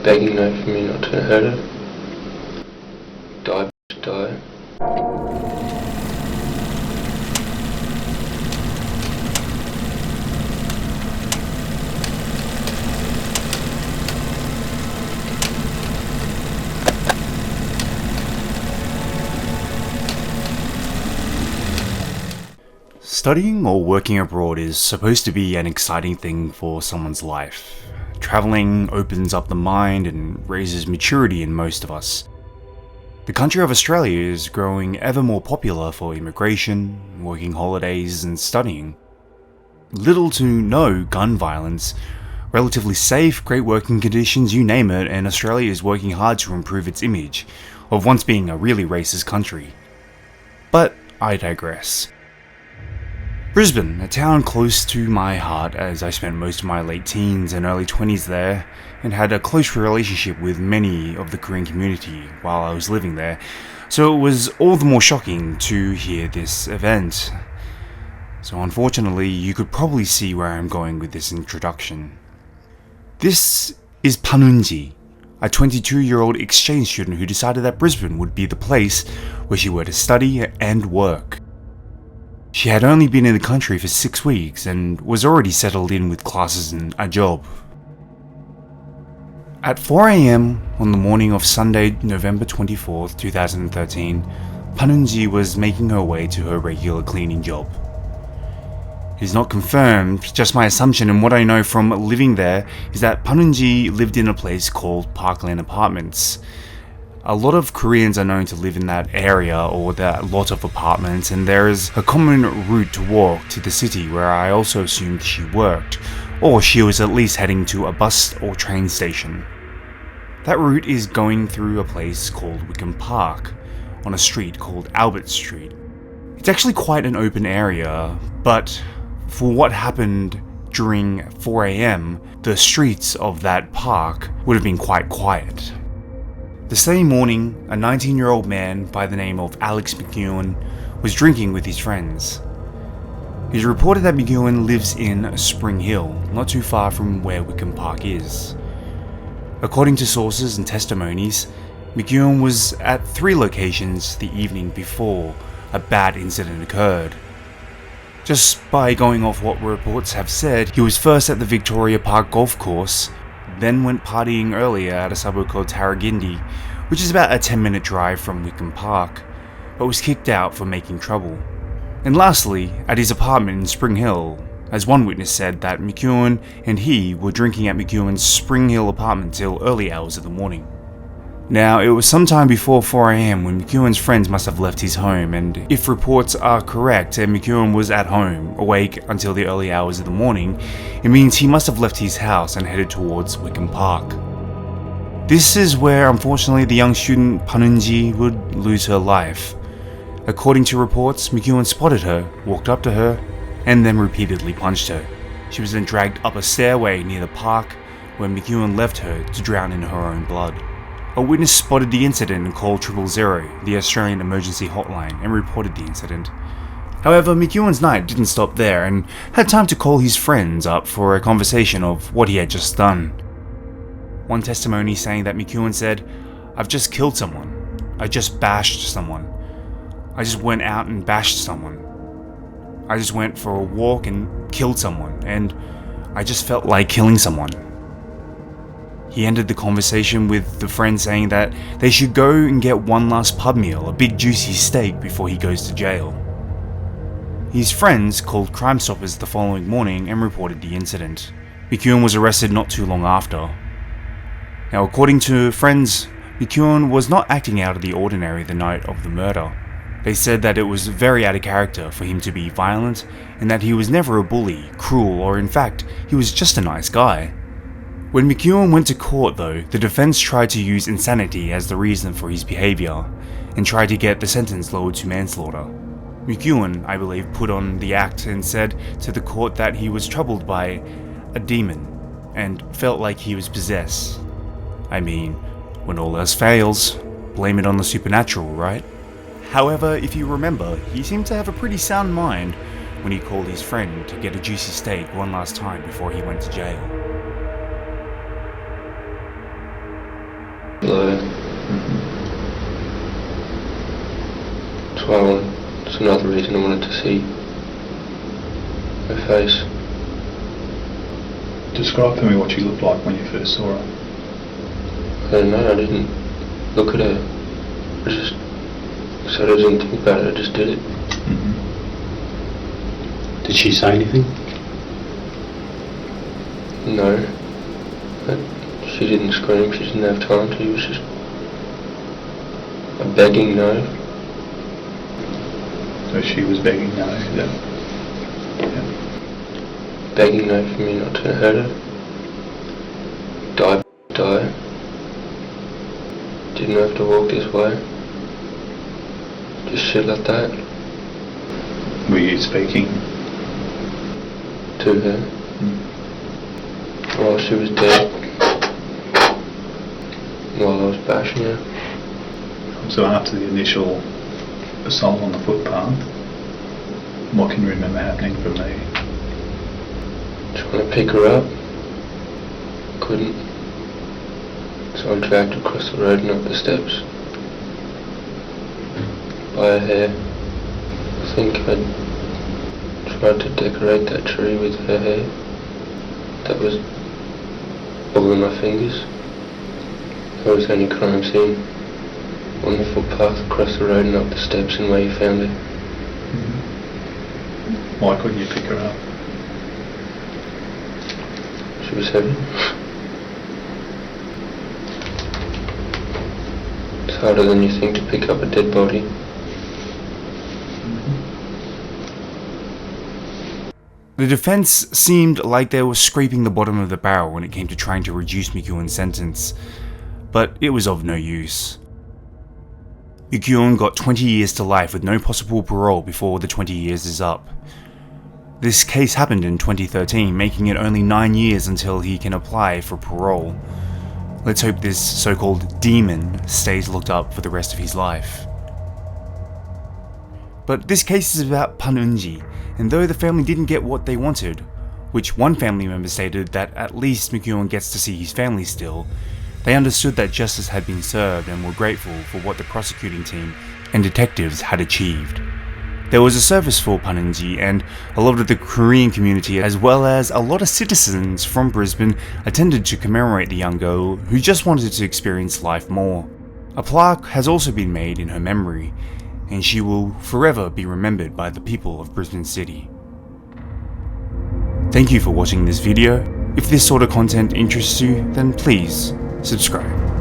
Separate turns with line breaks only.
begging her for me not to hurt her. Die, die.
Studying or working abroad is supposed to be an exciting thing for someone's life. Traveling opens up the mind and raises maturity in most of us. The country of Australia is growing ever more popular for immigration, working holidays and studying. Little to no gun violence, relatively safe, great working conditions, you name it, and Australia is working hard to improve its image of once being a really racist country. But I digress. Brisbane, a town close to my heart as I spent most of my late teens and early 20s there and had a close relationship with many of the Korean community while I was living there, so it was all the more shocking to hear this event. So unfortunately, you could probably see where I'm going with this introduction. This is Ban Eun Ji, a 22-year-old exchange student who decided that Brisbane would be the place where she were to study and work. She had only been in the country for 6 weeks and was already settled in with classes and a job. At 4 AM on the morning of Sunday, November 24th, 2013, Ban Eun Ji was making her way to her regular cleaning job. It is not confirmed, just my assumption, and what I know from living there is that Ban Eun Ji lived in a place called Parkland Apartments. A lot of Koreans are known to live in that area or that lot of apartments, and there is a common route to walk to the city where I also assumed she worked, or she was at least heading to a bus or train station. That route is going through a place called Wickham Park, on a street called Albert Street. It's actually quite an open area, but for what happened during 4 AM, the streets of that park would have been quite quiet. The same morning, a 19-year-old man by the name of Alex McEwen was drinking with his friends. It is reported that McEwen lives in Spring Hill, not too far from where Wickham Park is. According to sources and testimonies, McEwen was at 3 locations the evening before a bad incident occurred. Just by going off what reports have said, he was first at the Victoria Park golf course, then went partying earlier at a suburb called Tarragindi, which is about a 10-minute drive from Wickham Park, but was kicked out for making trouble. And lastly, at his apartment in Spring Hill, as one witness said that McEwen and he were drinking at McEwen's Spring Hill apartment till early hours of the morning. Now, it was sometime before 4 AM when McEwen's friends must have left his home, and if reports are correct and McEwen was at home, awake until the early hours of the morning, it means he must have left his house and headed towards Wickham Park. This is where, unfortunately, the young student Ban Eun Ji would lose her life. According to reports, McEwen spotted her, walked up to her, and then repeatedly punched her. She was then dragged up a stairway near the park, where McEwen left her to drown in her own blood. A witness spotted the incident and called 000, the Australian emergency hotline, and reported the incident. However, McEwen's night didn't stop there and had time to call his friends up for a conversation of what he had just done. One testimony saying that McEwen said, "I've just killed someone. I just bashed someone. I just went out and bashed someone. I just went for a walk and killed someone, and I just felt like killing someone." He ended the conversation with the friend saying that they should go and get one last pub meal, a big juicy steak, before he goes to jail. His friends called Crime Stoppers the following morning and reported the incident. McEwen was arrested not too long after. Now, according to friends, McEwen was not acting out of the ordinary the night of the murder. They said that it was very out of character for him to be violent and that he was never a bully, cruel, or in fact, he was just a nice guy. When McEwen went to court though, the defense tried to use insanity as the reason for his behavior and tried to get the sentence lowered to manslaughter. McEwen, I believe, put on the act and said to the court that he was troubled by a demon and felt like he was possessed. I mean, when all else fails, blame it on the supernatural, right? However, if you remember, he seemed to have a pretty sound mind when he called his friend to get a juicy steak one last time before he went to jail.
Lawyer. That's why it's another reason I wanted to see her face.
Describe for me what she looked like when you first saw her.
I don't know, I didn't look at her. I just said I didn't think about it, I just did it.
Did she say anything?
No. But she didn't scream, she didn't have time to, it was just a begging no.
So she was begging no. Yeah.
Begging no for me not to hurt her. Die. Didn't have to walk this way. Just shit like that.
Were you speaking?
To her. While she was dead. While I was bashing her.
So after the initial assault on the footpath, what can you remember happening from there?
Trying to pick her up. Couldn't. So I dragged her across the road and up the steps. By her hair. I think I tried to decorate that tree with her hair. That was all in my fingers. There was only crime scene on the footpath across the road and up the steps and where you found her.
Why couldn't you pick her up?
She was heavy. It's harder than you think to pick up a dead body.
The defense seemed like they were scraping the bottom of the barrel when it came to trying to reduce Mikuon's sentence, but it was of no use. Mikuon got 20 years to life with no possible parole before the 20 years is up. This case happened in 2013, making it only 9 years until he can apply for parole. Let's hope this so-called demon stays locked up for the rest of his life. But this case is about Ban Eun Ji, and though the family didn't get what they wanted, which one family member stated that at least Mikuon gets to see his family still, they understood that justice had been served and were grateful for what the prosecuting team and detectives had achieved. There was a service for Ban Eun Ji, and a lot of the Korean community as well as a lot of citizens from Brisbane attended to commemorate the young girl who just wanted to experience life more. A plaque has also been made in her memory, and she will forever be remembered by the people of Brisbane City. Thank you for watching this video. If this sort of content interests you, then please subscribe.